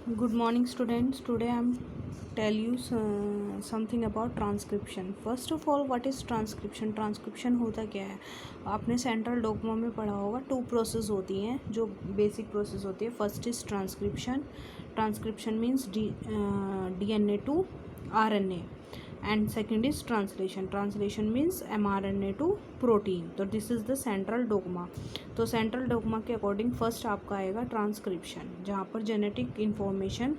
Good morning, students. Today I'm tell you something about transcription. First of all, what is transcription? Transcription होता क्या है? आपने central dogma में पढ़ा होगा. 2 प्रोसेस होती हैं जो बेसिक प्रोसेस होती है. First is transcription. Transcription means DNA to RNA. And second is translation. Translation means mRNA to protein. तो this is the central dogma. तो सेंट्रल डोग्मा के अकॉर्डिंग फर्स्ट आपका आएगा ट्रांसक्रिप्शन, जहाँ पर जेनेटिक इन्फॉर्मेशन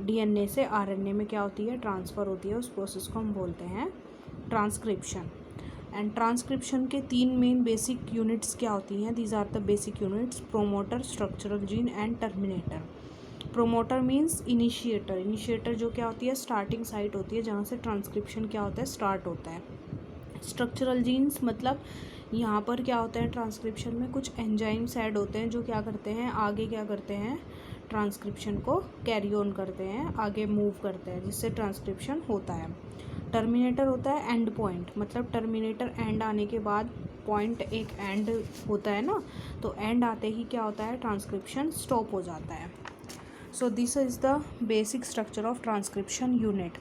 DNA से RNA में क्या होती है, ट्रांसफ़र होती है. उस प्रोसेस को हम बोलते हैं ट्रांसक्रिप्शन. एंड ट्रांसक्रिप्शन के 3 मेन बेसिक यूनिट्स क्या होती हैं? These are the basic units: promoter, structural gene and terminator. Promoter means initiator. Initiator जो क्या होती है, स्टार्टिंग साइट होती है जहाँ से ट्रांसक्रिप्शन क्या होता है, स्टार्ट होता है. स्ट्रक्चरल जीन्स मतलब यहाँ पर क्या होता है, ट्रांसक्रिप्शन में कुछ एंजाइम्स ऐड होते हैं जो क्या करते हैं, आगे क्या करते हैं, ट्रांसक्रिप्शन को कैरी ऑन करते हैं, आगे मूव करते हैं, जिससे ट्रांसक्रिप्शन होता है. टर्मिनेटर होता है एंड पॉइंट. मतलब टर्मिनेटर एंड आने के बाद पॉइंट एक एंड होता है ना, तो एंड आते ही क्या होता है, ट्रांसक्रिप्शन स्टॉप हो जाता है. So this is the basic structure of transcription unit.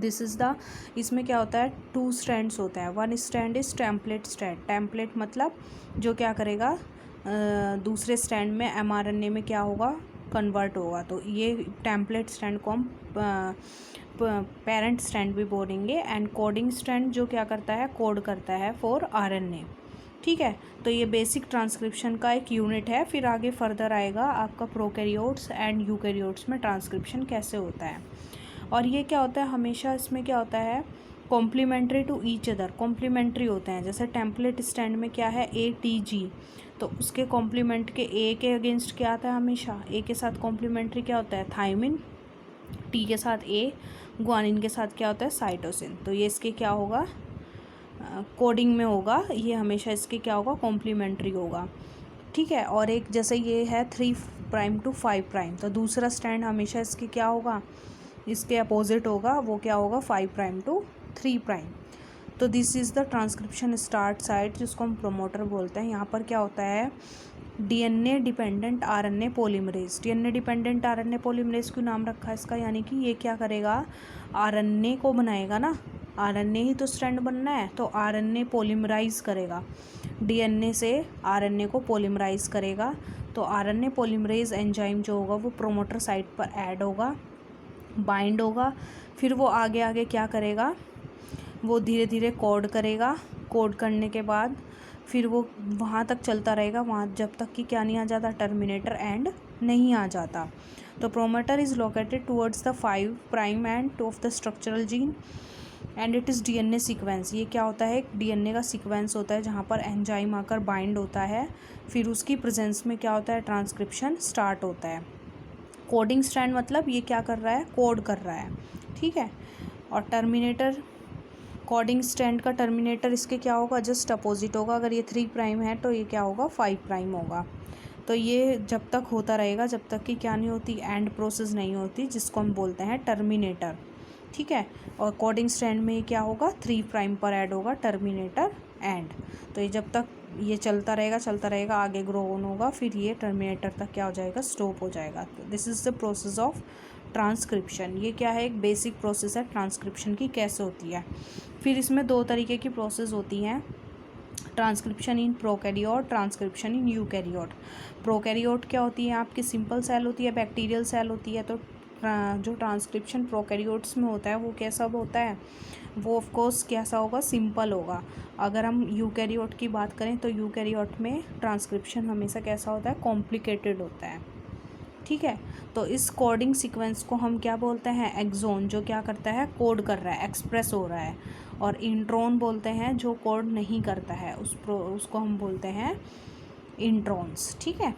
This is the, इसमें क्या होता है, 2 strands होता है. 1 strand is template strand. template मतलब जो क्या करेगा, दूसरे स्टैंड में mRNA में क्या होगा, कन्वर्ट होगा. तो ये टेम्पलेट स्टैंड को हम पेरेंट स्टैंड भी बोलेंगे. एंड कोडिंग स्टैंड जो क्या करता है, कोड करता है फॉर RNA. ठीक है. तो ये बेसिक ट्रांसक्रिप्शन का एक यूनिट है. फिर आगे फर्दर आएगा आपका प्रोकैरियोट्स एंड यूकैरियोट्स में ट्रांसक्रिप्शन कैसे होता है. और ये क्या होता है, हमेशा इसमें क्या होता है, complementary to each other. Complementary होते हैं. जैसे टेम्पलेट स्टैंड में क्या है, ATG, तो उसके कॉम्प्लीमेंट के A के अगेंस्ट क्या आता है, हमेशा A के साथ कॉम्प्लीमेंट्री क्या होता है, थायमिन. T के साथ A, ग्वानिन के साथ क्या होता है, साइटोसिन. तो ये इसके क्या होगा, कोडिंग में होगा, ये हमेशा इसके क्या होगा, कॉम्प्लीमेंट्री होगा. ठीक है. और एक जैसे ये है 3' to 5', तो दूसरा स्टैंड हमेशा इसके क्या होगा, इसके अपोजिट होगा, वो क्या होगा, 5' to 3'. तो this is the transcription start site, जिसको हम प्रोमोटर बोलते हैं. यहाँ पर क्या होता है, DNA dependent RNA polymerase. DNA dependent RNA polymerase क्यों नाम रखा है इसका, यानी कि ये क्या करेगा, RNA को बनाएगा ना. RNA ही तो स्ट्रैंड बनना है, तो RNA पॉलीमराइज करेगा, DNA से RNA को पॉलीमराइज करेगा. तो RNA पॉलीमरेज एंजाइम जो होगा वो प्रोमोटर साइट पर ऐड होगा, बाइंड होगा. फिर वो आगे आगे क्या करेगा, वो धीरे धीरे कोड करेगा. कोड करने के बाद फिर वो वहाँ तक चलता रहेगा, वहाँ जब तक कि क्या नहीं आ जाता, टर्मिनेटर एंड नहीं आ जाता. तो promoter is located towards the 5' end of the structural gene and it is DNA sequence. ये क्या होता है, एक DNA का सीक्वेंस होता है जहाँ पर एंजाइम आकर बाइंड होता है. फिर उसकी प्रेजेंस में क्या होता है, ट्रांसक्रिप्शन स्टार्ट होता है. कोडिंग स्ट्रैंड मतलब ये क्या कर रहा है, कोड कर रहा है. ठीक है. और टर्मिनेटर, कोडिंग स्ट्रैंड का टर्मिनेटर इसके क्या होगा, जस्ट अपोजिट होगा. अगर ये 3' है तो ये क्या होगा, 5' होगा. तो ये जब तक होता रहेगा, जब तक कि क्या नहीं होती, एंड प्रोसेस नहीं होती, जिसको हम बोलते हैं टर्मिनेटर. ठीक है. और कोडिंग स्ट्रैंड में ये क्या होगा, 3' पर ऐड होगा, टर्मिनेटर एंड. तो ये जब तक ये चलता रहेगा, आगे ग्रो ऑन होगा, फिर ये टर्मिनेटर तक क्या हो जाएगा, स्टॉप हो जाएगा. तो this is the process of transcription. ये क्या है, एक बेसिक प्रोसेस है ट्रांसक्रिप्शन की, कैसे होती है. फिर इसमें 2 तरीके की प्रोसेस होती हैं, transcription in prokaryote, transcription in eukaryote. Prokaryote क्या होती है, आपकी सिंपल सेल होती है, बैक्टीरियल सेल होती है. तो जो ट्रांसक्रिप्शन प्रोकैरियोट्स में होता है वो कैसा होता है, वो ऑफ कोर्स कैसा होगा, सिंपल होगा. अगर हम यूकैरियोट की बात करें तो यूकैरियोट में ट्रांसक्रिप्शन हमेशा कैसा होता है, कॉम्प्लिकेटेड होता है. ठीक है. तो इस कोडिंग सीक्वेंस को हम क्या बोलते हैं, एक्सोन, जो क्या करता है, कोड कर रहा है, एक्सप्रेस हो रहा है. और इंट्रॉन बोलते हैं जो कोड नहीं करता है, उसको हम बोलते हैं इंट्रॉन्स. ठीक है.